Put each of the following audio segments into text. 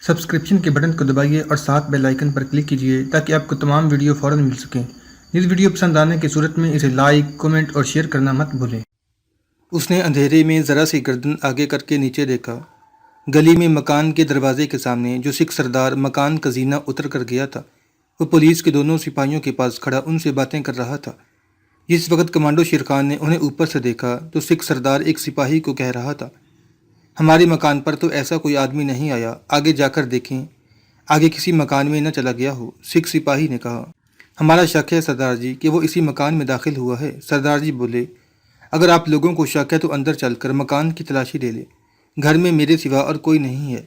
Subscription کے button کو دبائیے اور ساتھ بیل آئیکن پر کلک کیجیے تاکہ آپ کو تمام ویڈیو فوراً مل سکیں۔ اس ویڈیو پسند آنے کی صورت میں اسے لائک، کمنٹ اور شیئر کرنا مت بھولیں۔ اس نے اندھیرے میں ذرا سی گردن آگے کر کے نیچے دیکھا۔ گلی میں مکان کے دروازے کے سامنے جو سکھ سردار مکان کا زینہ اتر کر گیا تھا، وہ پولیس کے دونوں سپاہیوں کے پاس کھڑا ان سے باتیں کر رہا تھا۔ جس وقت کمانڈو شیرخان نے انہیں اوپر سے دیکھا تو سکھ سردار ایک سپاہی کو کہہ رہا تھا، ہمارے مکان پر تو ایسا کوئی آدمی نہیں آیا، آگے جا کر دیکھیں، آگے کسی مکان میں نہ چلا گیا ہو۔ سکھ سپاہی نے کہا، ہمارا شک ہے سردار جی کہ وہ اسی مکان میں داخل ہوا ہے۔ سردار جی بولے، اگر آپ لوگوں کو شک ہے تو اندر چل کر مکان کی تلاشی لے لیں، گھر میں میرے سوا اور کوئی نہیں ہے۔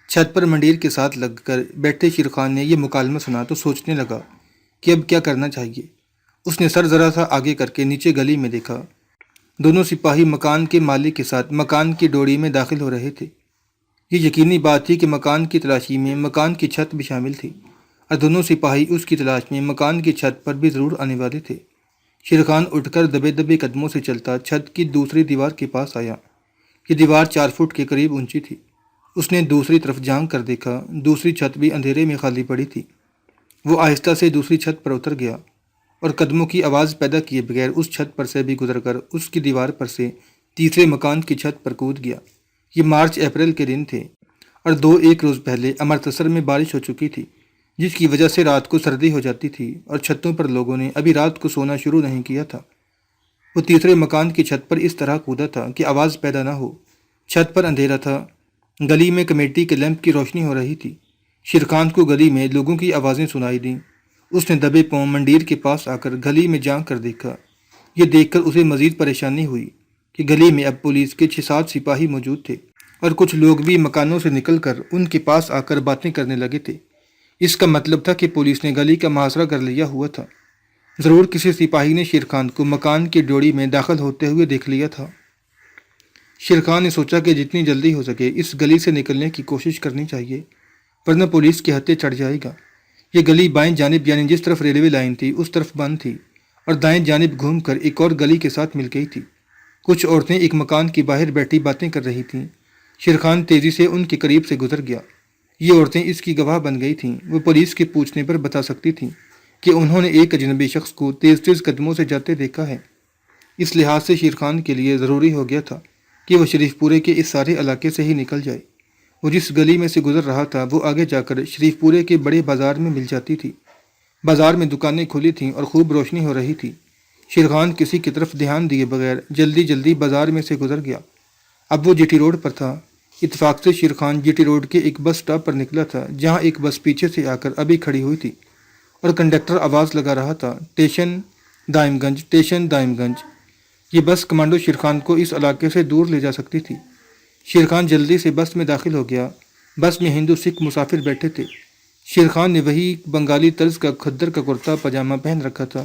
چھت پر منڈیر کے ساتھ لگ کر بیٹھے شیرخان نے یہ مکالمہ سنا تو سوچنے لگا کہ اب کیا کرنا چاہیے۔ اس نے سر ذرا سا آگے کر کے نیچے گلی میں دیکھا۔ دونوں سپاہی مکان کے مالک کے ساتھ مکان کی ڈوڑی میں داخل ہو رہے تھے۔ یہ یقینی بات تھی کہ مکان کی تلاشی میں مکان کی چھت بھی شامل تھی اور دونوں سپاہی اس کی تلاش میں مکان کی چھت پر بھی ضرور آنے والے تھے۔ شیرخان اٹھ کر دبے دبے قدموں سے چلتا چھت کی دوسری دیوار کے پاس آیا۔ یہ دیوار 4 فٹ کے قریب اونچی تھی۔ اس نے دوسری طرف جھانک کر دیکھا، دوسری چھت بھی اندھیرے میں خالی پڑی تھی۔ وہ آہستہ سے دوسری چھت پر اتر گیا اور قدموں کی آواز پیدا کیے بغیر اس چھت پر سے بھی گزر کر اس کی دیوار پر سے تیسرے مکان کی چھت پر کود گیا۔ یہ مارچ اپریل کے دن تھے اور 2-1 روز پہلے امرتسر میں بارش ہو چکی تھی، جس کی وجہ سے رات کو سردی ہو جاتی تھی اور چھتوں پر لوگوں نے ابھی رات کو سونا شروع نہیں کیا تھا۔ وہ تیسرے مکان کی چھت پر اس طرح کودا تھا کہ آواز پیدا نہ ہو۔ چھت پر اندھیرا تھا، گلی میں کمیٹی کے لیمپ کی روشنی ہو رہی تھی۔ شیرخان کو گلی میں لوگوں کی آوازیں سنائی دیں۔ اس نے دبے پاؤں منڈیر کے پاس آ کر گلی میں جھانک کر دیکھا۔ یہ دیکھ کر اسے مزید پریشانی ہوئی کہ گلی میں اب پولیس کے 6-7 سپاہی موجود تھے اور کچھ لوگ بھی مکانوں سے نکل کر ان کے پاس آ کر باتیں کرنے لگے تھے۔ اس کا مطلب تھا کہ پولیس نے گلی کا محاصرہ کر لیا ہوا تھا۔ ضرور کسی سپاہی نے شیرخان کو مکان کی ڈوڑی میں داخل ہوتے ہوئے دیکھ لیا تھا۔ شیرخان نے سوچا کہ جتنی جلدی ہو سکے اس گلی سے نکلنے کی کوشش کرنی چاہیے، ورنہ پولیس کے ہتھے چڑھ جائے گا۔ یہ گلی بائیں جانب یعنی جس طرف ریلوے لائن تھی اس طرف بند تھی اور دائیں جانب گھوم کر ایک اور گلی کے ساتھ مل گئی تھی۔ کچھ عورتیں ایک مکان کے باہر بیٹھی باتیں کر رہی تھیں۔ شیرخان تیزی سے ان کے قریب سے گزر گیا۔ یہ عورتیں اس کی گواہ بن گئی تھیں۔ وہ پولیس کے پوچھنے پر بتا سکتی تھیں کہ انہوں نے ایک اجنبی شخص کو تیز تیز قدموں سے جاتے دیکھا ہے۔ اس لحاظ سے شیرخان کے لیے ضروری ہو گیا تھا کہ وہ شریف پورے کے اس سارے علاقے سے ہی نکل جائے۔ وہ جس گلی میں سے گزر رہا تھا وہ آگے جا کر شریف پورے کے بڑے بازار میں مل جاتی تھی۔ بازار میں دکانیں کھلی تھیں اور خوب روشنی ہو رہی تھی۔ شیرخان کسی کی طرف دھیان دیے بغیر جلدی جلدی بازار میں سے گزر گیا۔ اب وہ جی ٹی روڈ پر تھا۔ اتفاق سے شیرخان جی ٹی روڈ کے ایک بس سٹاپ پر نکلا تھا جہاں ایک بس پیچھے سے آ کر ابھی کھڑی ہوئی تھی اور کنڈکٹر آواز لگا رہا تھا، اسٹیشن دائم گنج، اسٹیشن دائم گنج۔ یہ بس کمانڈو شیرخان کو اس علاقے سے دور لے جا سکتی تھی۔ شیرخان جلدی سے بس میں داخل ہو گیا۔ بس میں ہندو سکھ مسافر بیٹھے تھے۔ شیرخان نے وہی بنگالی طرز کا کھدر کا کرتا پاجامہ پہن رکھا تھا۔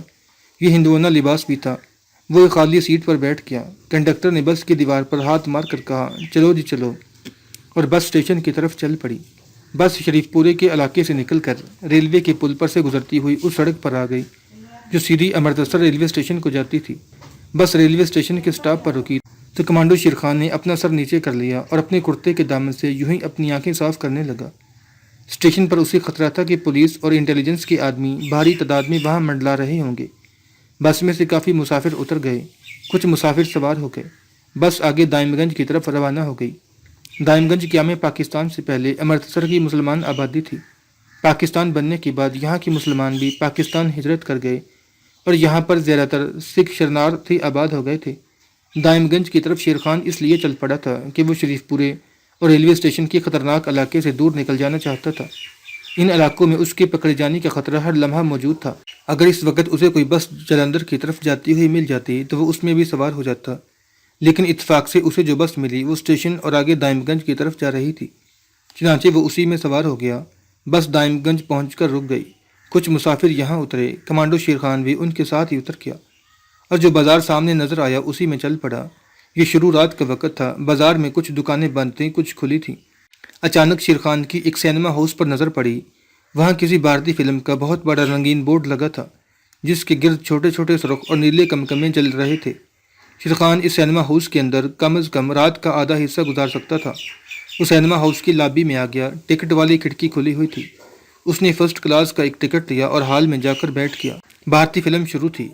یہ ہندوانہ لباس بھی تھا۔ وہ ایک خالی سیٹ پر بیٹھ گیا۔ کنڈکٹر نے بس کی دیوار پر ہاتھ مار کر کہا، چلو جی چلو، اور بس اسٹیشن کی طرف چل پڑی۔ بس شریف پورے کے علاقے سے نکل کر ریلوے کے پل پر سے گزرتی ہوئی اس سڑک پر آ گئی جو سیدھی امرتسر ریلوے اسٹیشن کو جاتی تھی۔ بس ریلوے اسٹیشن کے سٹاپ پر رکی تو کمانڈو شیرخان نے اپنا سر نیچے کر لیا اور اپنے کرتے کے دامن سے یوں ہی اپنی آنکھیں صاف کرنے لگا۔ اسٹیشن پر اسے خطرہ تھا کہ پولیس اور انٹیلیجنس کے آدمی بھاری تعداد میں وہاں منڈلا رہے ہوں گے۔ بس میں سے کافی مسافر اتر گئے، کچھ مسافر سوار ہو گئے۔ بس آگے دائم گنج کی طرف روانہ ہو گئی۔ دائم گنج قیام پاکستان سے پہلے امرتسر کی مسلمان آبادی تھی۔ پاکستان بننے کے بعد یہاں کے مسلمان بھی پاکستان ہجرت کر گئے اور یہاں پر زیادہ تر سکھ شرنارتھی آباد ہو گئے تھے۔ دائم گنج کی طرف شیرخان اس لیے چل پڑا تھا کہ وہ شریف پورے اور ریلوے اسٹیشن کے خطرناک علاقے سے دور نکل جانا چاہتا تھا۔ ان علاقوں میں اس کے پکڑے جانے کا خطرہ ہر لمحہ موجود تھا۔ اگر اس وقت اسے کوئی بس جلندھر کی طرف جاتی ہوئی مل جاتی تو وہ اس میں بھی سوار ہو جاتا، لیکن اتفاق سے اسے جو بس ملی وہ اسٹیشن اور آگے دائم گنج کی طرف جا رہی تھی۔ چنانچہ وہ اسی میں سوار ہو گیا۔ بس دائم گنج پہنچ کر رک گئی۔ کچھ مسافر یہاں اترے۔ کمانڈو شیرخان بھی ان کے ساتھ ہی اتر گیا اور جو بازار سامنے نظر آیا اسی میں چل پڑا۔ یہ شروع رات کا وقت تھا۔ بازار میں کچھ دکانیں بند تھیں، کچھ کھلی تھیں۔ اچانک شیرخان کی ایک سینما ہاؤس پر نظر پڑی۔ وہاں کسی بھارتی فلم کا بہت بڑا رنگین بورڈ لگا تھا جس کے گرد چھوٹے چھوٹے سرخ اور نیلے کمکمے جل رہے تھے۔ شیرخان اس سینما ہاؤس کے اندر کم از کم رات کا آدھا حصہ گزار سکتا تھا۔ وہ سینما ہاؤس کی لابی میں آ گیا۔ ٹکٹ والی کھڑکی کھلی ہوئی تھی۔ اس نے فرسٹ کلاس کا ایک ٹکٹ لیا اور ہال میں جا کر بیٹھ گیا۔ بھارتی فلم شروع تھی۔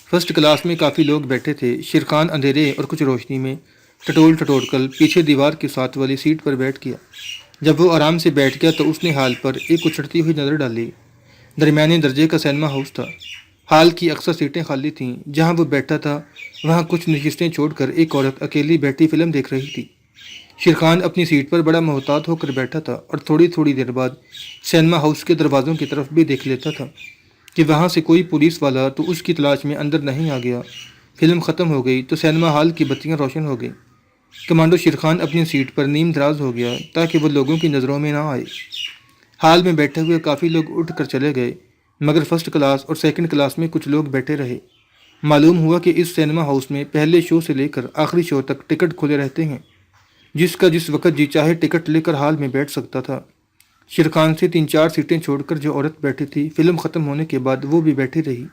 فرسٹ کلاس میں کافی لوگ بیٹھے تھے۔ شیرخان اندھیرے اور کچھ روشنی میں ٹٹول ٹٹول کر پیچھے دیوار کے ساتھ والی سیٹ پر بیٹھ گیا۔ جب وہ آرام سے بیٹھ گیا تو اس نے ہال پر ایک اچھڑتی ہوئی نظر ڈالی۔ درمیانے درجے کا سینما ہاؤس تھا۔ ہال کی اکثر سیٹیں خالی تھیں۔ جہاں وہ بیٹھا تھا وہاں کچھ نشستیں چھوڑ کر ایک عورت اکیلی بیٹھی فلم دیکھ رہی تھی۔ شیرخان اپنی سیٹ پر بڑا محتاط ہو کر بیٹھا تھا اور تھوڑی تھوڑی دیر بعد سینما ہاؤس کے دروازوں کی طرف بھی دیکھ لیتا تھا کہ وہاں سے کوئی پولیس والا تو اس کی تلاش میں اندر نہیں آ گیا۔ فلم ختم ہو گئی تو سینما ہال کی بتیاں روشن ہو گئیں۔ کمانڈو شیرخان اپنی سیٹ پر نیم دراز ہو گیا تاکہ وہ لوگوں کی نظروں میں نہ آئے۔ ہال میں بیٹھے ہوئے کافی لوگ اٹھ کر چلے گئے مگر فرسٹ کلاس اور سیکنڈ کلاس میں کچھ لوگ بیٹھے رہے۔ معلوم ہوا کہ اس سینما ہاؤس میں پہلے شو سے لے کر آخری شو تک ٹکٹ کھلے رہتے ہیں۔ جس کا جس وقت جی چاہے ٹکٹ لے کر ہال میں بیٹھ سکتا تھا۔ شیرخان سے 3-4 سیٹیں چھوڑ کر جو عورت بیٹھی تھی فلم ختم ہونے کے بعد وہ بھی بیٹھی رہی۔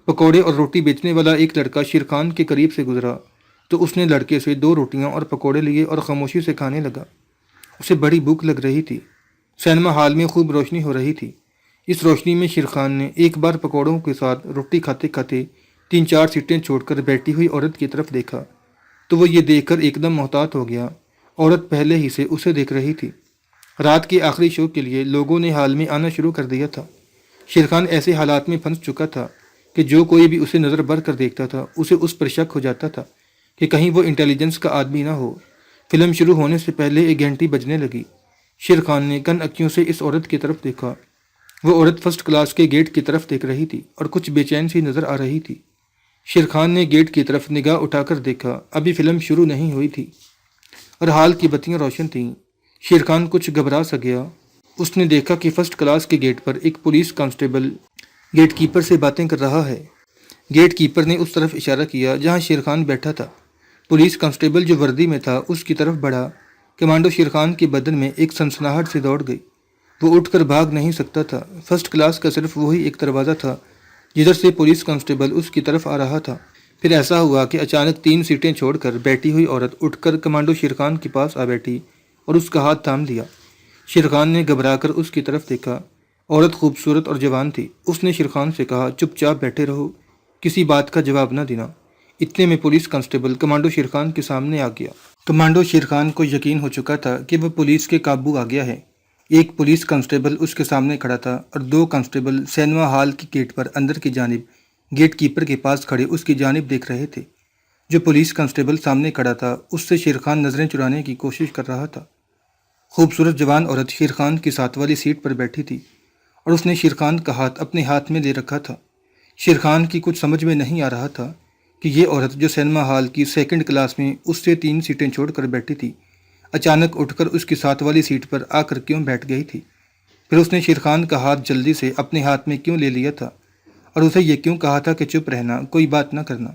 پکوڑے اور روٹی بیچنے والا ایک لڑکا شیرخان کے قریب سے گزرا تو اس نے لڑکے سے 2 روٹیاں اور پکوڑے لیے اور خاموشی سے کھانے لگا۔ اسے بڑی بھوک لگ رہی تھی۔ سینما ہال میں خوب روشنی ہو رہی تھی۔ اس روشنی میں شیرخان نے ایک بار پکوڑوں کے ساتھ روٹی کھاتے کھاتے 3-4 سیٹیں چھوڑ کر بیٹھی ہوئی عورت کی طرف دیکھا تو وہ یہ دیکھ کر ایک دم محتاط ہو گیا۔ عورت پہلے ہی سے اسے دیکھ رہی تھی۔ رات کے آخری شو کے لیے لوگوں نے ہال میں آنا شروع کر دیا تھا۔ شیرخان ایسے حالات میں پھنس چکا تھا کہ جو کوئی بھی اسے نظر بھر کر دیکھتا تھا اسے اس پر شک ہو جاتا تھا کہ کہیں وہ انٹیلیجنس کا آدمی نہ ہو۔ فلم شروع ہونے سے پہلے ایک گھنٹی بجنے لگی۔ شیرخان نے کن اکیوں سے اس عورت کی طرف دیکھا۔ وہ عورت فرسٹ کلاس کے گیٹ کی طرف دیکھ رہی تھی اور کچھ بے چین سی نظر آ رہی تھی۔ شیرخان نے گیٹ کی طرف نگاہ اٹھا کر دیکھا۔ ابھی فلم شروع نہیں ہوئی تھی اور ہال کی بتیاں روشن تھیں۔ شیرخان کچھ گھبرا سا گیا۔ اس نے دیکھا کہ فرسٹ کلاس کے گیٹ پر ایک پولیس کانسٹیبل گیٹ کیپر سے باتیں کر رہا ہے۔ گیٹ کیپر نے اس طرف اشارہ کیا جہاں شیرخان بیٹھا تھا۔ پولیس کانسٹیبل جو وردی میں تھا اس کی طرف بڑھا۔ کمانڈو شیرخان کے بدن میں ایک سنسناہٹ سے دوڑ گئی۔ وہ اٹھ کر بھاگ نہیں سکتا تھا۔ فرسٹ کلاس کا صرف وہی ایک دروازہ تھا جدھر سے پولیس کانسٹیبل اس کی طرف آ رہا تھا۔ پھر ایسا ہوا کہ اچانک 3 سیٹیں چھوڑ کر بیٹھی ہوئی عورت اٹھ کر کمانڈو شیرخان کے پاس آ بیٹھی اور اس کا ہاتھ تھام لیا۔ شیرخان نے گھبرا کر اس کی طرف دیکھا۔ عورت خوبصورت اور جوان تھی۔ اس نے شیرخان سے کہا چپ چاپ بیٹھے رہو، کسی بات کا جواب نہ دینا۔ اتنے میں پولیس کانسٹیبل کمانڈو شیرخان کے سامنے آ گیا۔ کمانڈو شیرخان کو یقین ہو چکا تھا کہ وہ پولیس کے قابو آ گیا ہے۔ ایک پولیس کانسٹیبل اس کے سامنے کھڑا تھا اور 2 کانسٹیبل سینما ہال کی گیٹ پر اندر کی جانب گیٹ کیپر کے پاس کھڑے اس کی جانب دیکھ رہے تھے۔ جو پولیس کانسٹیبل سامنے کھڑا تھا اس سے شیرخان نظریں چرانے کی کوشش کر رہا تھا۔ خوبصورت جوان عورت شیرخان کی ساتھ والی سیٹ پر بیٹھی تھی اور اس نے شیرخان کا ہاتھ اپنے ہاتھ میں لے رکھا تھا۔ شیرخان کی کچھ سمجھ میں نہیں آ رہا تھا کہ یہ عورت جو سینما ہال کی سیکنڈ کلاس میں اس سے 3 سیٹیں چھوڑ کر بیٹھی تھی اچانک اٹھ کر اس کی ساتھ والی سیٹ پر آ کر کیوں بیٹھ گئی تھی۔ پھر اس نے شیرخان کا ہاتھ جلدی سے اپنے ہاتھ میں کیوں لے لیا تھا اور اسے یہ کیوں کہا تھا کہ چپ رہنا، کوئی بات نہ کرنا۔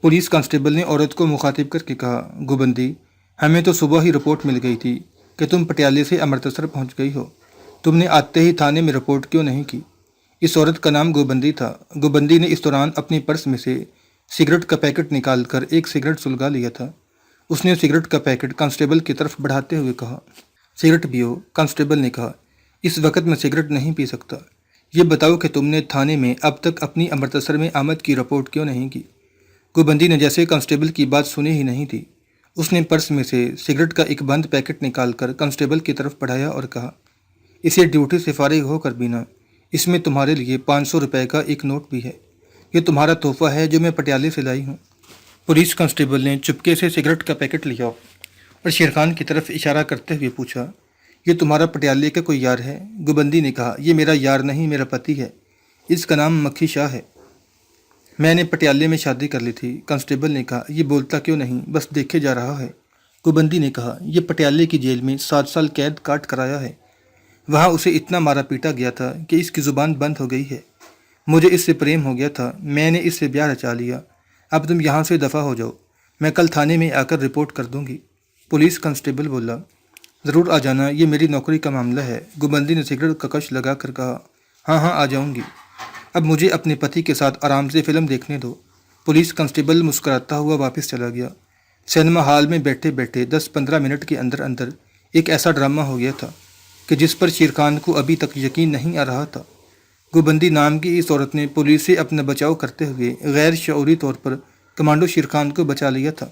پولیس کانسٹیبل نے عورت کو مخاطب کر کے کہا گوبندی، ہمیں تو صبح ہی رپورٹ مل گئی تھی کہ تم پٹیالے سے امرتسر پہنچ گئی ہو۔ تم نے آتے ہی تھانے میں رپورٹ کیوں نہیں کی؟ اس عورت کا نام گوبندی تھا۔ گوبندی نے اس دوران اپنی پرس میں سے سگریٹ کا پیکٹ نکال کر ایک سگریٹ سلگا لیا تھا۔ اس نے سگریٹ کا پیکٹ کانسٹیبل کی طرف بڑھاتے ہوئے کہا سگریٹ پیو۔ کانسٹیبل نے کہا اس وقت میں سگریٹ نہیں پی سکتا۔ یہ بتاؤ کہ تم نے تھانے میں اب تک اپنی امرتسر میں آمد کی رپورٹ کیوں نہیں کی؟ گوبندی نے جیسے کانسٹیبل کی بات سنی ہی نہیں تھی۔ اس نے پرس میں سے سگریٹ کا ایک بند پیکٹ نکال کر کانسٹیبل کی طرف بڑھایا اور کہا اسے ڈیوٹی سے فارغ ہو کر پینا، اس میں تمہارے لیے 500 روپے کا ایک نوٹ بھی ہے، یہ تمہارا تحفہ ہے جو میں پٹیالے سے لائی ہوں۔ پولیس کانسٹیبل نے چپکے سے سگریٹ کا پیکٹ لیا اور شیرخان کی طرف اشارہ کرتے ہوئے پوچھا یہ تمہارا پٹیالے کا کوئی یار ہے؟ گوبندی نے کہا یہ میرا یار نہیں، میرا پتی ہے، اس کا نام مکھی شاہ ہے، میں نے پٹیالے میں شادی کر لی تھی۔ کانسٹیبل نے کہا یہ بولتا کیوں نہیں، بس دیکھے جا رہا ہے۔ گوبندی نے کہا یہ پٹیالے کی جیل میں 7 سال قید کاٹ کر آیا ہے، وہاں اسے اتنا مارا پیٹا گیا تھا کہ اس کی زبان بند ہو گئی ہے۔ مجھے اس سے پریم ہو گیا تھا، میں نے اس سے بیاہ رچا لیا، اب تم یہاں سے دفع ہو جاؤ، میں کل تھانے میں آ کر رپورٹ کر دوں گی۔ پولیس کانسٹیبل بولا ضرور آ جانا، یہ میری نوکری کا معاملہ ہے۔ گوبندی نے سگریٹ کا کش لگا کر کہا ہاں آ جاؤں گی، اب مجھے اپنے پتی کے ساتھ آرام سے فلم دیکھنے دو۔ پولیس کانسٹیبل مسکراتا ہوا واپس چلا گیا۔ سینما ہال میں بیٹھے بیٹھے 10-15 منٹ کے اندر ایک ایسا ڈرامہ ہو گیا تھا کہ جس پر شیر خان کو ابھی تک یقین نہیں آ رہا تھا۔ گوبندی نام کی اس عورت نے پولیس سے اپنا بچاؤ کرتے ہوئے غیر شعوری طور پر کمانڈو شیر خان کو بچا لیا تھا۔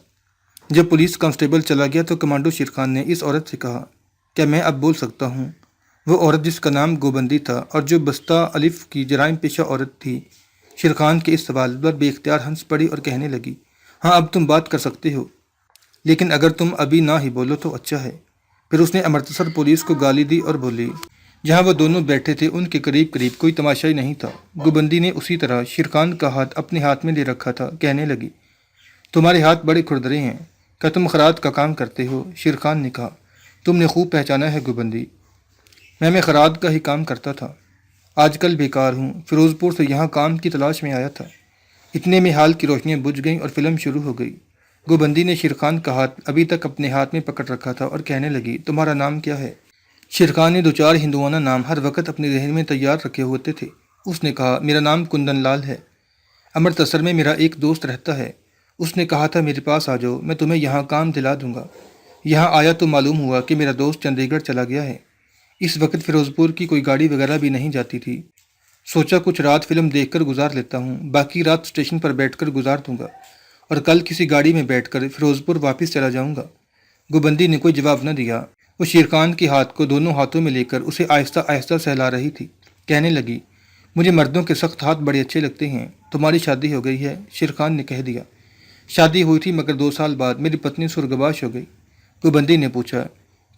جب پولیس کانسٹیبل چلا گیا تو کمانڈو شیر خان نے اس عورت سے کہا، کیا میں اب بول سکتا ہوں؟ وہ عورت جس کا نام گوبندی تھا اور جو بستہ الف کی جرائم پیشہ عورت تھی، شیر خان کے اس سوال پر بے اختیار ہنس پڑی اور کہنے لگی، ہاں اب تم بات کر سکتے ہو، لیکن اگر تم ابھی نہ ہی بولو تو اچھا ہے۔ پھر اس نے امرتسر پولیس کو گالی دی اور بولی۔ جہاں وہ دونوں بیٹھے تھے ان کے قریب قریب کوئی تماشا ہی نہیں تھا۔ گوبندی نے اسی طرح شیر خان کا ہاتھ اپنے ہاتھ میں لے رکھا تھا، کہنے لگی، تمہارے ہاتھ بڑے کھردرے ہیں، کیا تم خراد کا کام کرتے ہو؟ شیر خان نے کہا، تم نے خوب پہچانا ہے گوبندی، میں خراد کا ہی کام کرتا تھا، آج کل بیکار ہوں، فیروز پور سے یہاں کام کی تلاش میں آیا تھا۔ اتنے میں ہال کی روشنیاں بجھ گئیں اور فلم شروع ہو گئی۔ گوبندی نے شیر خان کا ہاتھ ابھی تک اپنے ہاتھ میں پکڑ رکھا تھا اور کہنے لگی، تمہارا نام کیا ہے؟ شیر خان نے دو چار ہندوانہ نام ہر وقت اپنے ذہن میں تیار رکھے ہوتے تھے۔ اس نے کہا، میرا نام کندن لال ہے، امرتسر میں میرا ایک دوست رہتا ہے، اس نے کہا تھا میرے پاس آ جاؤ، میں تمہیں یہاں کام دلا دوں گا۔ یہاں آیا تو معلوم ہوا کہ میرا دوست چندی گڑھ چلا گیا ہے۔ اس وقت فیروز پور کی کوئی گاڑی وغیرہ بھی نہیں جاتی تھی۔ سوچا کچھ رات فلم دیکھ کر گزار لیتا ہوں، باقی رات اسٹیشن پر بیٹھ کر گزار دوں گا اور کل کسی گاڑی میں بیٹھ کر فیروز پور واپس چلا جاؤں گا۔ گوبندی نے کوئی جواب نہ دیا۔ وہ شیر خان کے ہاتھ کو دونوں ہاتھوں میں لے کر اسے آہستہ آہستہ سہلا رہی تھی، کہنے لگی، مجھے مردوں کے سخت ہاتھ بڑے اچھے لگتے ہیں۔ تمہاری شادی ہو گئی ہے؟ شیر خان نے کہہ دیا، شادی ہوئی تھی مگر 2 سال بعد میری پتنی سرگباش ہو گئی۔ گوبندی نے پوچھا،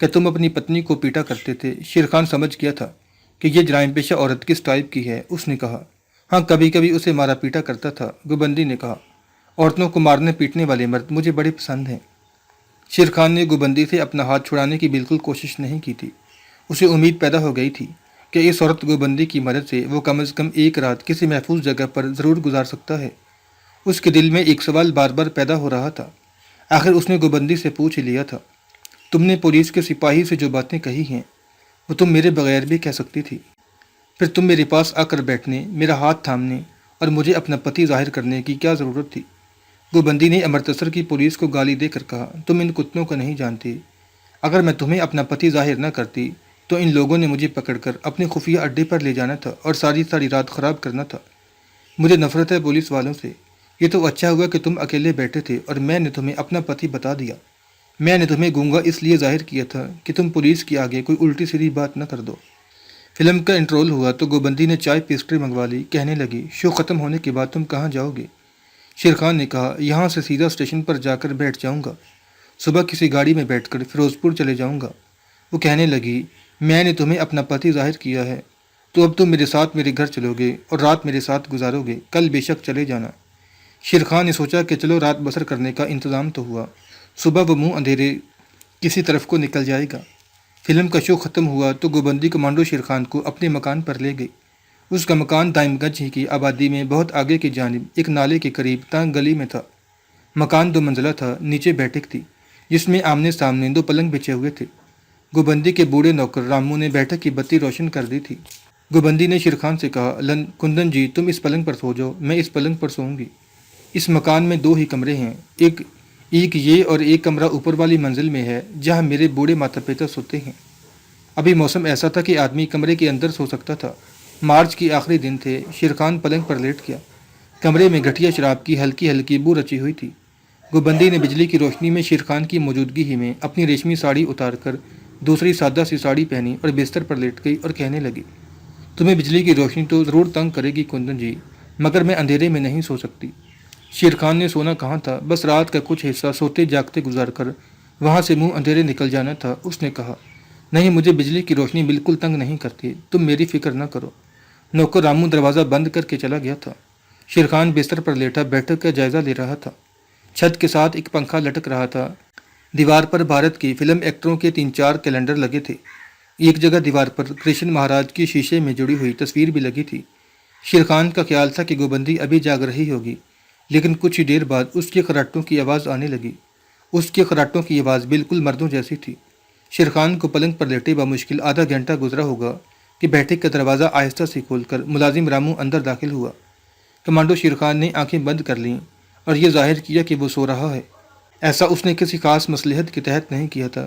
کہ تم اپنی پتنی کو پیٹا کرتے تھے؟ شیر خان سمجھ گیا تھا کہ یہ جرائم پیشہ عورت کس ٹائپ کی ہے۔ اس نے کہا، ہاں کبھی کبھی اسے مارا پیٹا کرتا تھا۔ گوبندی نے کہا، عورتوں کو مارنے پیٹنے والے مرد مجھے بڑے پسند ہیں۔ شیر خان نے گوبندی سے اپنا ہاتھ چھڑانے کی بالکل کوشش نہیں کی تھی۔ اسے امید پیدا ہو گئی تھی کہ اس عورت گوبندی کی مدد سے وہ کم از کم ایک رات کسی محفوظ جگہ پر ضرور گزار سکتا ہے۔ اس کے دل میں ایک سوال بار بار پیدا ہو رہا تھا۔ آخر اس نے گوبندی سے پوچھ لیا تھا، تم نے پولیس کے سپاہی سے جو باتیں کہی ہیں وہ تم میرے بغیر بھی کہہ سکتی تھی، پھر تم میرے پاس آ کر بیٹھنے، میرا ہاتھ تھامنے اور مجھے اپنا پتی ظاہر کرنے کی کیا ضرورت تھی؟ گوبندی نے امرتسر کی پولیس کو گالی دے کر کہا، تم ان کتوں کو نہیں جانتی، اگر میں تمہیں اپنا پتی ظاہر نہ کرتی تو ان لوگوں نے مجھے پکڑ کر اپنے خفیہ اڈے پر لے جانا تھا اور ساری رات خراب کرنا تھا۔ مجھے نفرت ہے پولیس والوں سے۔ یہ تو اچھا ہوا کہ تم اکیلے بیٹھے تھے اور میں نے تمہیں اپنا پتی بتا دیا۔ میں نے تمہیں گونگا اس لیے ظاہر کیا تھا کہ تم پولیس کے آگے کوئی الٹی سیدھی بات نہ کر دو۔ فلم کا انٹرول ہوا تو گوبندی نے چائے پیسٹری منگوا لی، کہنے لگی، شو ختم ہونے کے بعد تم کہاں جاؤ گے؟ شیر خان نے کہا، یہاں سے سیدھا اسٹیشن پر جا کر بیٹھ جاؤں گا، صبح کسی گاڑی میں بیٹھ کر فیروز پور چلے جاؤں گا۔ وہ کہنے لگی، میں نے تمہیں اپنا پتی ظاہر کیا ہے تو اب تم میرے ساتھ میرے گھر چلو گے اور رات میرے ساتھ گزارو گے، کل بے شک چلے جانا۔ شیر خان نے سوچا کہ چلو رات بسر کرنے کا انتظام تو ہوا، صبح وہ منہ اندھیرے کسی طرف کو نکل جائے گا۔ فلم کا شو ختم ہوا تو گوبندی کمانڈو شیر خان کو اپنے مکان پر لے گئی۔ اس کا مکان دائم گنج ہی کی آبادی میں بہت آگے کی جانب ایک نالے کے قریب تنگ گلی میں تھا۔ مکان 2 منزلہ تھا، نیچے بیٹھک تھی جس میں آمنے سامنے 2 پلنگ بچھے ہوئے تھے۔ گوبندی کے بوڑھے نوکر رامو نے بیٹھک کی بتی روشن کر دی تھی۔ گوبندی نے شیر خان سے کہا، کندن جی تم اس پلنگ پر سو جاؤ، میں اس پلنگ پر سوؤں گی۔ اس مکان میں 2 ہی کمرے ہیں، ایک یہ اور ایک کمرہ اوپر والی منزل میں ہے جہاں میرے بوڑھے ماتا پتا سوتے ہیں۔ ابھی موسم ایسا تھا کہ آدمی کمرے کے اندر سو سکتا تھا۔ مارچ کی آخری دن تھے۔ شیر خان پلنگ پر لیٹ گیا۔ کمرے میں گھٹیا شراب کی ہلکی ہلکی بو رچی ہوئی تھی۔ گوبندی نے بجلی کی روشنی میں شیر خان کی موجودگی ہی میں اپنی ریشمی ساڑی اتار کر دوسری سادہ سی ساڑی پہنی اور بستر پر لیٹ گئی اور کہنے لگی، تمہیں بجلی کی روشنی تو ضرور تنگ کرے گی کندن جی، مگر میں اندھیرے میں نہیں سو سکتی۔ شیر خان نے سونا کہاں تھا، بس رات کا کچھ حصہ سوتے جاگتے گزار کر وہاں سے منہ اندھیرے نکل جانا تھا۔ اس نے کہا، نہیں مجھے بجلی کی روشنی بالکل تنگ نہیں کرتی، تم میری فکر نہ کرو۔ نوکر رامو دروازہ بند کر کے چلا گیا تھا۔ شیر خان بستر پر لیٹا بیٹھک کا جائزہ لے رہا تھا۔ چھت کے ساتھ ایک پنکھا لٹک رہا تھا۔ دیوار پر بھارت کی فلم ایکٹروں کے 3-4 کیلنڈر لگے تھے۔ ایک جگہ دیوار پر کرشن مہاراج کی شیشے میں جڑی ہوئی تصویر بھی لگی تھی۔ شیر خان کا خیال تھا کہ گوبندی ابھی جاگ رہی ہوگی، لیکن کچھ ہی دیر بعد اس کے خراٹوں کی آواز آنے لگی۔ اس کے خراٹوں کی آواز بالکل مردوں جیسی تھی۔ شیر خان کو پلنگ پر لیٹے بمشکل آدھا گھنٹہ گزرا ہوگا کہ بیٹھک کا دروازہ آہستہ سے کھول کر ملازم رامو اندر داخل ہوا۔ کمانڈو شیر خان نے آنکھیں بند کر لیں اور یہ ظاہر کیا کہ وہ سو رہا ہے۔ ایسا اس نے کسی خاص مصلحت کے تحت نہیں کیا تھا،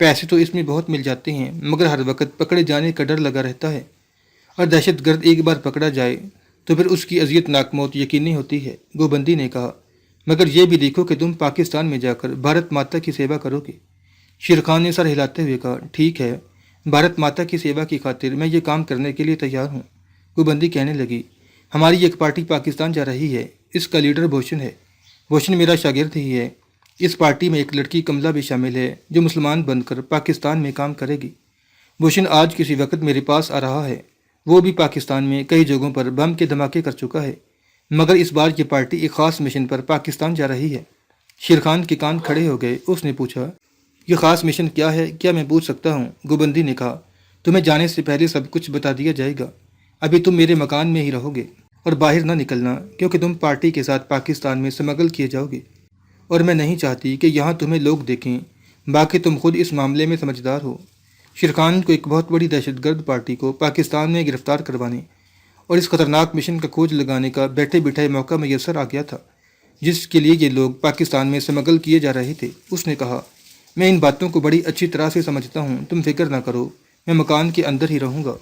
پیسے تو اس میں بہت مل جاتے ہیں، مگر ہر وقت پکڑے جانے کا ڈر لگا رہتا ہے، اور دہشت گرد ایک بار پکڑا جائے تو پھر اس کی اذیت ناک موت یقینی ہوتی ہے۔ گوبندی نے کہا، مگر یہ بھی دیکھو کہ تم پاکستان میں جا کر بھارت ماتا کی سیوا کرو گے۔ شیر خان نے سر ہلاتے ہوئے کہا، ٹھیک ہے، بھارت ماتا کی سیوا کی خاطر میں یہ کام کرنے کے لیے تیار ہوں۔ گوبندی کہنے لگی، ہماری ایک پارٹی پاکستان جا رہی ہے، اس کا لیڈر بھوشن ہے۔ بھوشن میرا شاگرد ہی ہے۔ اس پارٹی میں ایک لڑکی کملا بھی شامل ہے جو مسلمان بن کر پاکستان میں کام کرے گی۔ بھوشن آج کسی وقت میرے پاس آ رہا ہے، وہ بھی پاکستان میں کئی جگہوں پر بم کے دھماکے کر چکا ہے، مگر اس بار یہ پارٹی ایک خاص مشن پر پاکستان جا رہی ہے۔ شیر خان کے کان کھڑے ہو گئے۔ اس نے پوچھا، یہ خاص مشن کیا ہے، کیا میں پوچھ سکتا ہوں؟ گوبندی نے کہا، تمہیں جانے سے پہلے سب کچھ بتا دیا جائے گا۔ ابھی تم میرے مکان میں ہی رہو گے اور باہر نہ نکلنا، کیونکہ تم پارٹی کے ساتھ پاکستان میں سمگل کیے جاؤ گے، اور میں نہیں چاہتی کہ یہاں تمہیں لوگ دیکھیں۔ باقی تم خود اس معاملے میں سمجھدار ہو۔ شیر خان کو ایک بہت بڑی دہشت گرد پارٹی کو پاکستان میں گرفتار کروانے اور اس خطرناک مشن کا کھوج لگانے کا بیٹھے بٹھائے موقع میسر آ گیا تھا، جس کے لیے یہ لوگ پاکستان میں سمگل کیے جا رہے تھے۔ اس نے کہا، میں ان باتوں کو بڑی اچھی طرح سے سمجھتا ہوں، تم فکر نہ کرو، میں مکان کے اندر ہی رہوں گا۔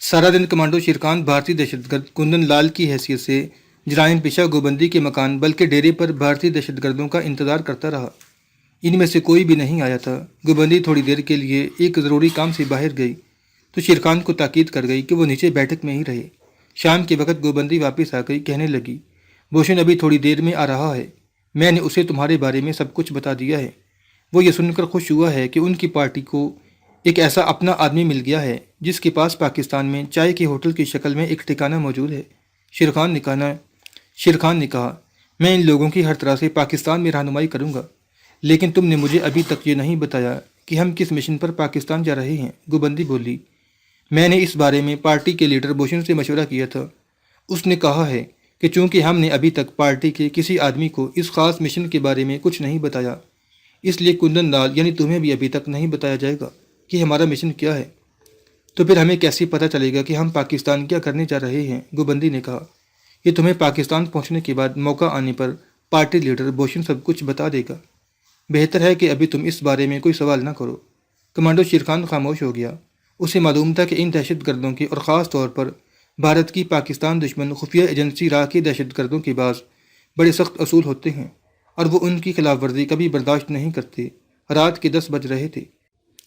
سارا دن کمانڈو شیر خان بھارتی دہشت گرد کندن لال کی حیثیت سے جرائم پیشہ گوبندی کے مکان بلکہ ڈیرے پر بھارتی دہشت گردوں کا انتظار کرتا رہا۔ ان میں سے کوئی بھی نہیں آیا تھا۔ گوبندی تھوڑی دیر کے لیے ایک ضروری کام سے باہر گئی تو شیر خان کو تاکید کر گئی کہ وہ نیچے بیٹھک میں ہی رہے۔ شام کے وقت گوبندی واپس آ گئی، کہنے لگی، بھوشن ابھی تھوڑی دیر میں آ رہا ہے، میں نے اسے تمہارے بارے میں سب کچھ بتا دیا ہے۔ وہ یہ سن کر خوش ہوا ہے کہ ان کی پارٹی کو ایک ایسا اپنا آدمی مل گیا ہے جس کے پاس پاکستان میں چائے کے ہوٹل کی شکل میں ایک ٹھکانہ موجود ہے۔ شیر خان نے کہا، میں ان لوگوں کی ہر طرح سے پاکستان میں رہنمائی کروں گا، لیکن تم نے مجھے ابھی تک یہ نہیں بتایا کہ ہم کس مشن پر پاکستان جا رہے ہیں۔ گوبندی بولی، میں نے اس بارے میں پارٹی کے لیڈر بھوشن سے مشورہ کیا تھا۔ اس نے کہا ہے کہ چونکہ ہم نے ابھی تک پارٹی کے کسی آدمی کو اس خاص مشن کے بارے میں کچھ نہیں بتایا، اس لیے کندن لال یعنی تمہیں بھی ابھی تک نہیں بتایا جائے گا کہ ہمارا مشن کیا ہے۔ تو پھر ہمیں کیسے پتہ چلے گا کہ ہم پاکستان کیا کرنے جا رہے ہیں؟ گوبندی نے کہا، یہ تمہیں پاکستان پہنچنے کے بعد موقع آنے پر پارٹی لیڈر بھوشن سب کچھ بتا دے گا۔ بہتر ہے کہ ابھی تم اس بارے میں کوئی سوال نہ کرو۔ کمانڈو شیر خان خاموش ہو گیا۔ اسے معلوم تھا کہ ان دہشت گردوں کے اور خاص طور پر بھارت کی پاکستان دشمن خفیہ ایجنسی را کے دہشت گردوں کے بعض بڑے سخت اصول ہوتے ہیں اور وہ ان کی خلاف ورزی کبھی برداشت نہیں کرتے۔ رات کے 10 بج رہے تھے۔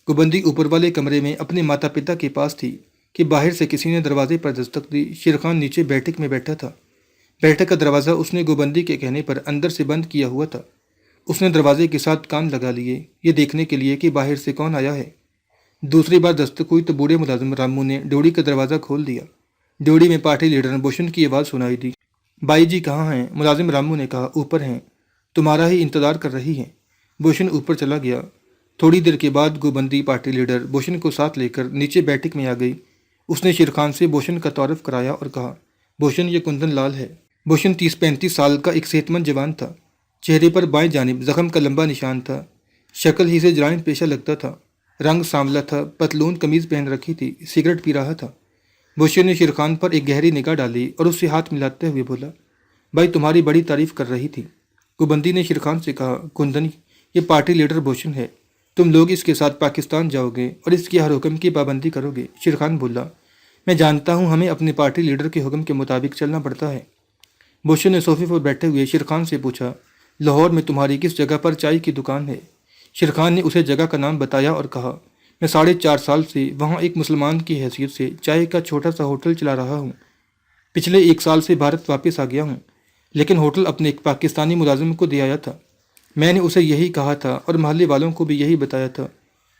گوبندی اوپر والے کمرے میں اپنے ماتا پتا کے پاس تھی کہ باہر سے کسی نے دروازے پر دستک دی۔ شیر خان نیچے بیٹھک میں بیٹھا تھا۔ بیٹھک کا دروازہ اس نے گوبندی کے کہنے پر اندر سے بند کیا ہوا تھا۔ اس نے دروازے کے ساتھ کان لگا لیے، یہ دیکھنے کے لیے کہ باہر سے کون آیا ہے۔ دوسری بار دستک ہوئی تو بوڑھے ملازم رامو نے ڈیوڑی کا دروازہ کھول دیا۔ ڈیوڑی میں پارٹی لیڈر بھوشن کی آواز سنائی دی۔ بائی جی کہاں ہیں؟ ملازم رامو نے کہا، اوپر ہیں، تمہارا ہی انتظار کر رہی ہیں۔ بھوشن اوپر چلا گیا۔ تھوڑی دیر کے بعد گوبندی پارٹی لیڈر بھوشن کو ساتھ لے کر نیچے بیٹھک میں آ گئی۔ اس نے شیر خان سے بھوشن کا تعارف کرایا اور کہا، بھوشن یہ کندن لال ہے۔ بھوشن 30-35 سال کا ایک صحت مند جوان تھا۔ چہرے پر بائیں جانب زخم کا لمبا نشان تھا۔ شکل ہی سے جرائم پیشہ لگتا تھا۔ رنگ سانولا تھا، پتلون قمیض پہن رکھی تھی، سگریٹ پی رہا تھا۔ بھوشن نے شیر خان پر ایک گہری نگاہ ڈالی اور اس سے ہاتھ ملاتے ہوئے بولا، بھائی تمہاری بڑی تعریف کر رہی تھی۔ گوبندی نے شیر خان سے کہا، کندن یہ پارٹی لیڈر بھوشن ہے، تم لوگ اس کے ساتھ پاکستان جاؤ گے اور اس کے ہر حکم کی پابندی کرو گے۔ شیر خان بولا، میں جانتا ہوں ہمیں اپنے پارٹی لیڈر کے حکم کے مطابق چلنا پڑتا ہے۔ بھوشن نے صوفے پر بیٹھے ہوئے شیر خان سے پوچھا، لاہور میں تمہاری کس جگہ پر چائے کی دکان ہے؟ شیر خان نے اسے جگہ کا نام بتایا اور کہا، میں 4.5 سال سے وہاں ایک مسلمان کی حیثیت سے چائے کا چھوٹا سا ہوٹل چلا رہا ہوں۔ پچھلے 1 سال سے بھارت واپس آ گیا ہوں، لیکن ہوٹل اپنے ایک پاکستانی ملازم کو دے آیا تھا۔ میں نے اسے یہی کہا تھا اور محلے والوں کو بھی یہی بتایا تھا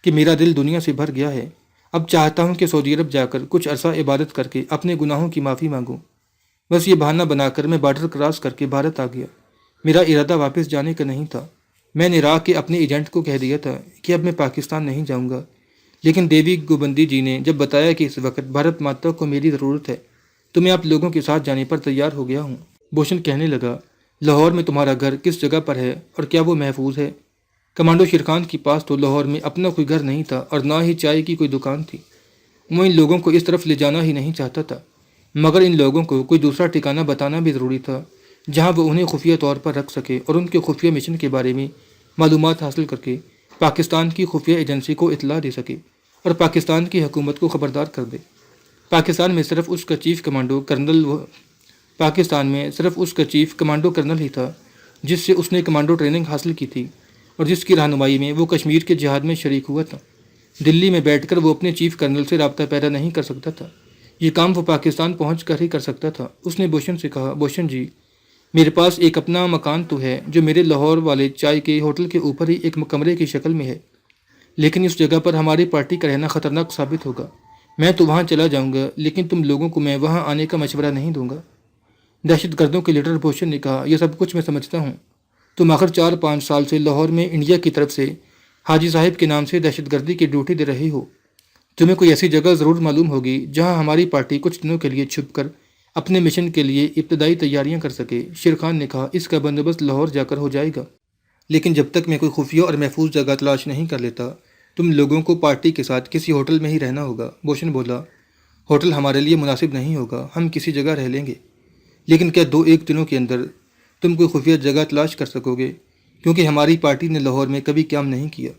کہ میرا دل دنیا سے بھر گیا ہے، اب چاہتا ہوں کہ سعودی عرب جا کر کچھ عرصہ عبادت کر کے اپنے گناہوں کی معافی مانگوں۔ بس یہ بہانہ بنا کر میں بارڈر کراس کر کے بھارت آ گیا۔ میرا ارادہ واپس جانے کا نہیں تھا۔ میں نے راہ کے اپنے ایجنٹ کو کہہ دیا تھا کہ اب میں پاکستان نہیں جاؤں گا، لیکن دیوی گوبندی جی نے جب بتایا کہ اس وقت بھارت ماتا کو میری ضرورت ہے تو میں آپ لوگوں کے ساتھ جانے پر تیار ہو گیا ہوں۔ بھوشن کہنے لگا، لاہور میں تمہارا گھر کس جگہ پر ہے اور کیا وہ محفوظ ہے؟ کمانڈو شیر خان کے پاس تو لاہور میں اپنا کوئی گھر نہیں تھا اور نہ ہی چائے کی کوئی دکان تھی۔ وہ ان لوگوں کو اس طرف لے جانا ہی نہیں چاہتا تھا، مگر ان لوگوں کو کوئی دوسرا ٹھکانہ بتانا بھی ضروری تھا جہاں وہ انہیں خفیہ طور پر رکھ سکے اور ان کے خفیہ مشن کے بارے میں معلومات حاصل کر کے پاکستان کی خفیہ ایجنسی کو اطلاع دے سکے اور پاکستان کی حکومت کو خبردار کر دے۔ پاکستان میں صرف اس کا چیف کمانڈو کرنل ہی تھا جس سے اس نے کمانڈو ٹریننگ حاصل کی تھی اور جس کی رہنمائی میں وہ کشمیر کے جہاد میں شریک ہوا تھا۔ دلی میں بیٹھ کر وہ اپنے چیف کرنل سے رابطہ پیدا نہیں کر سکتا تھا، یہ کام وہ پاکستان پہنچ کر ہی کر سکتا تھا۔ اس نے بوشن سے کہا، بوشن جی، میرے پاس ایک اپنا مکان تو ہے جو میرے لاہور والے چائے کے ہوٹل کے اوپر ہی ایک کمرے کی شکل میں ہے، لیکن اس جگہ پر ہماری پارٹی کا رہنا خطرناک ثابت ہوگا۔ میں تو وہاں چلا جاؤں گا، لیکن تم لوگوں کو میں وہاں آنے کا مشورہ نہیں دوں گا۔ دہشت گردوں کے لیڈر بوشن نے کہا، یہ سب کچھ میں سمجھتا ہوں، تم آخر 4-5 سال سے لاہور میں انڈیا کی طرف سے حاجی صاحب کے نام سے دہشت گردی کی ڈیوٹی دے رہے ہو، تمہیں کوئی ایسی جگہ ضرور معلوم ہوگی جہاں ہماری پارٹی کچھ دنوں کے لیے چھپ کر اپنے مشن کے لیے ابتدائی تیاریاں کر سکے۔ شیر خان نے کہا، اس کا بندوبست لاہور جا کر ہو جائے گا، لیکن جب تک میں کوئی خفیہ اور محفوظ جگہ تلاش نہیں کر لیتا تم لوگوں کو پارٹی کے ساتھ کسی ہوٹل میں ہی رہنا ہوگا۔ بوشن بولا، ہوٹل ہمارے لیے مناسب نہیں ہوگا، ہم کسی جگہ رہ لیں گے، لیکن کیا 2-1 دنوں کے اندر تم کوئی خفیہ جگہ تلاش کر سکو گے؟ کیونکہ ہماری پارٹی نے لاہور میں کبھی قیام نہیں کیا۔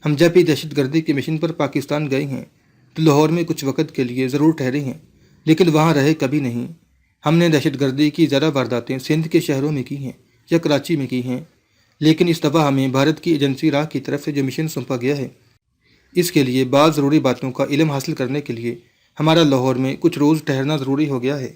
ہم جب بھی دہشت گردی کے مشن پر پاکستان گئے ہیں تو لاہور میں کچھ وقت کے لیے ضرور ٹھہرے ہیں، لیکن وہاں رہے کبھی نہیں۔ ہم نے دہشت گردی کی زیادہ وارداتیں سندھ کے شہروں میں کی ہیں یا کراچی میں کی ہیں، لیکن اس دفعہ ہمیں بھارت کی ایجنسی راہ کی طرف سے جو مشن سونپا گیا ہے، اس کے لیے بعض ضروری باتوں کا علم حاصل کرنے کے لیے ہمارا لاہور میں کچھ روز ٹھہرنا ضروری ہو گیا ہے۔